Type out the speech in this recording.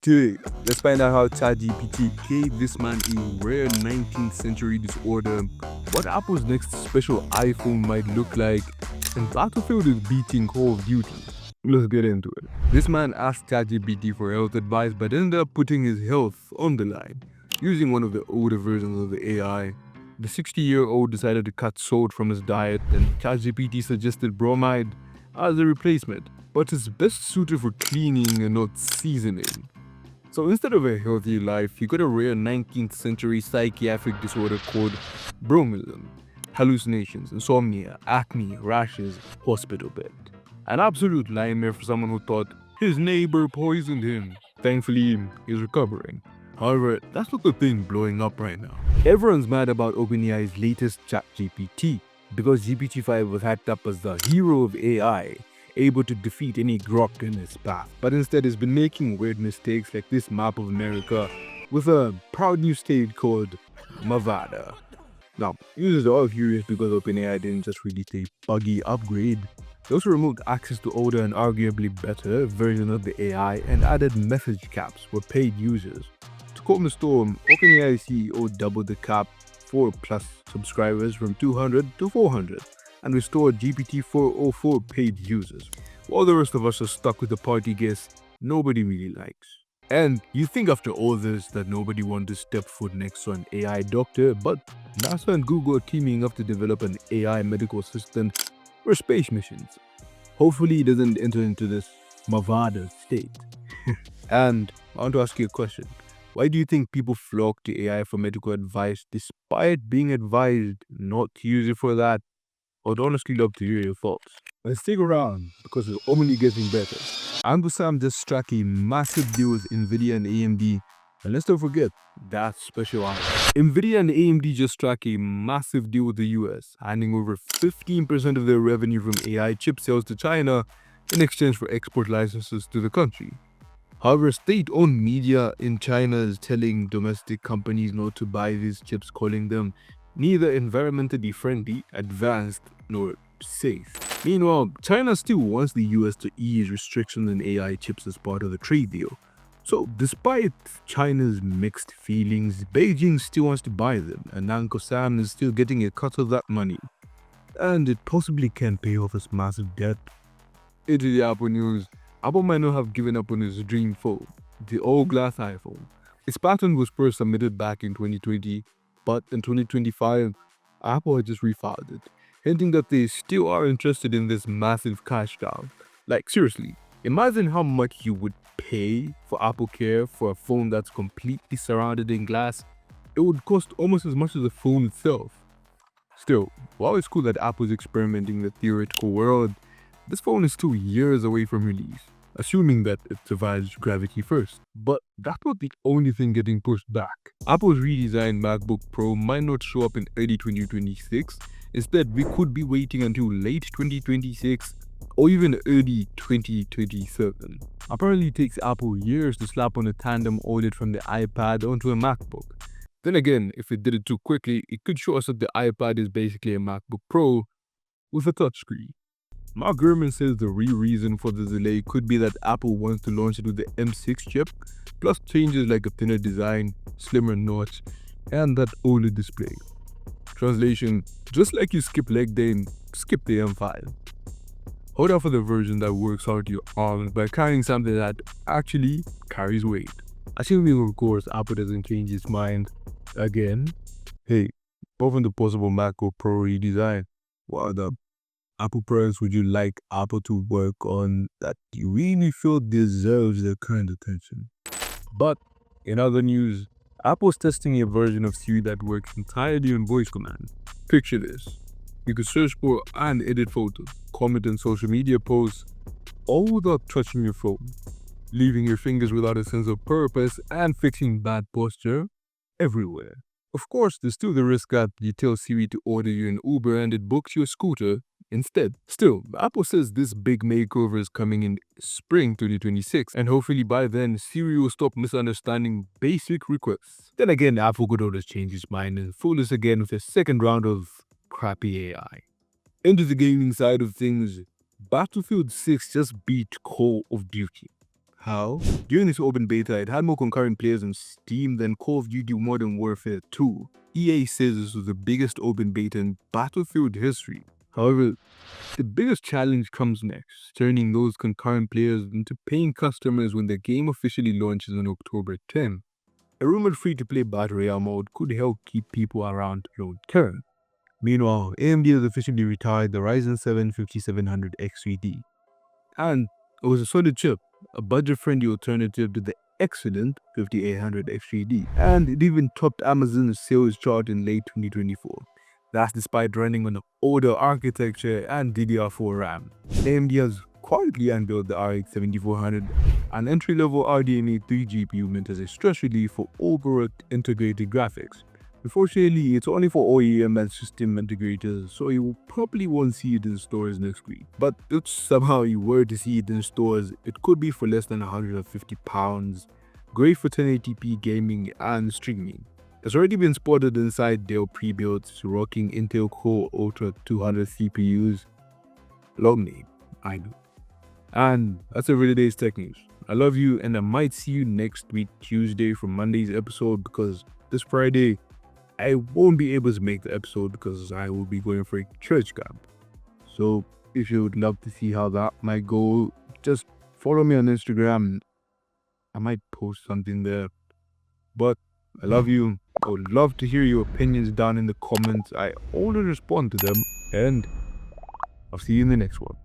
Today, let's find out how ChatGPT gave this man a rare 19th century disorder, what Apple's next special iPhone might look like, and Battlefield is beating Call of Duty. Let's get into it. This man asked ChatGPT for health advice but ended up putting his health on the line. Using one of the older versions of the AI, the 60-year-old decided to cut salt from his diet, and ChatGPT suggested bromide as a replacement, but it's best suited for cleaning and not seasoning. So instead of a healthy life, you got a rare 19th century psychiatric disorder called Bromism, hallucinations, insomnia, acne, rashes, hospital bed. An absolute nightmare for someone who thought his neighbor poisoned him. Thankfully, he's recovering. However, that's not the thing blowing up right now. Everyone's mad about OpenAI's latest ChatGPT because GPT-5 was hyped up as the hero of AI, able to defeat any grok in its path, but instead has been making weird mistakes like this map of America with a proud new state called Mevada. Now, users are all furious because OpenAI didn't just release a buggy upgrade. They also removed access to older and arguably better versions of the AI and added message caps for paid users. To calm the storm, OpenAI CEO doubled the cap for plus subscribers from 200 to 400 and restored GPT-404 paid users, while the rest of us are stuck with the party guest nobody really likes. And you think after all this that nobody wanted to step foot next to an AI doctor, but NASA and Google are teaming up to develop an AI medical assistant for space missions. Hopefully it doesn't enter into this Mavada state. And I want to ask you a question. Why do you think people flock to AI for medical advice despite being advised not to use it for that? I'd honestly love to hear your thoughts. And stick around because it's only getting better. Sam just struck a massive deal with Nvidia and AMD. And let's not forget that special item. Nvidia and AMD just struck a massive deal with the US, handing over 15% of their revenue from AI chip sales to China in exchange for export licenses to the country. However, state-owned media in China is telling domestic companies not to buy these chips, calling them neither environmentally friendly, advanced, nor safe. Meanwhile, China still wants the US to ease restrictions on AI chips as part of the trade deal. So, despite China's mixed feelings, Beijing still wants to buy them, and Uncle Sam is still getting a cut of that money. And it possibly can pay off its massive debt. Into the Apple news, Apple might not have given up on its dream phone, the all-glass iPhone. Its patent was first submitted back in 2020, but in 2025, Apple had just refiled it, hinting that they still are interested in this massive cash cow. Like seriously, imagine how much you would pay for Apple Care for a phone that's completely surrounded in glass. It would cost almost as much as the phone itself. Still, while it's cool that Apple's experimenting in the theoretical world, this phone is still years away from release, assuming that it survives gravity first. But that's not the only thing getting pushed back. Apple's redesigned MacBook Pro might not show up in early 2026. Instead, we could be waiting until late 2026 or even early 2027. Apparently, it takes Apple years to slap on a tandem OLED from the iPad onto a MacBook. Then again, if it did it too quickly, it could show us that the iPad is basically a MacBook Pro with a touchscreen. Mark Gurman says the real reason for the delay could be that Apple wants to launch it with the M6 chip, plus changes like a thinner design, slimmer notch, and that OLED display. Translation: just like you skip leg day, skip the M5. Hold out for the version that works hard to your arms by carrying something that actually carries weight. Assuming, of course, Apple doesn't change its mind again. Hey, apart from the possible MacBook Pro redesign, what other Apple products would you like Apple to work on that you really feel deserves their current attention? But in other news, Apple's testing a version of Siri that works entirely on voice command. Picture this. You could search for and edit photos, comment on social media posts, all without touching your phone, leaving your fingers without a sense of purpose, and fixing bad posture everywhere. Of course, there's still the risk that you tell Siri to order you an Uber and it books you a scooter instead. Still, Apple says this big makeover is coming in spring 2026, and hopefully by then, Siri will stop misunderstanding basic requests. Then again, Apple could always change its mind and fool us again with a second round of crappy AI. Into the gaming side of things, Battlefield 6 just beat Call of Duty. How? During this open beta, it had more concurrent players on Steam than Call of Duty Modern Warfare 2. EA says this was the biggest open beta in Battlefield history. However, the biggest challenge comes next, turning those concurrent players into paying customers when the game officially launches on October 10th. A rumored free-to-play Battle Royale mode could help keep people around long term. Meanwhile, AMD has officially retired the Ryzen 7 5700X3D. And it was a solid chip, a budget-friendly alternative to the excellent 5800 X3D. And it even topped Amazon's sales chart in late 2024. That's despite running on an older architecture and DDR4 RAM. AMD has quietly unveiled the RX 7400, an entry-level RDNA 3 GPU meant as a stress relief for overworked integrated graphics. Unfortunately, it's only for OEM and system integrators, so you probably won't see it in stores next week. But if somehow you were to see it in stores, it could be for less than £150, great for 1080p gaming and streaming. It's already been spotted inside Dell pre-builds, rocking Intel Core Ultra 200 CPUs. Long name, I know. And that's every day's tech news. I love you, and I might see you next week Tuesday for Monday's episode, because this Friday I won't be able to make the episode because I will be going for a church camp. So if you would love to see how that might go, just follow me on Instagram. I might post something there. But I love you. I would love to hear your opinions down in the comments. I only respond to them, and I'll see you in the next one.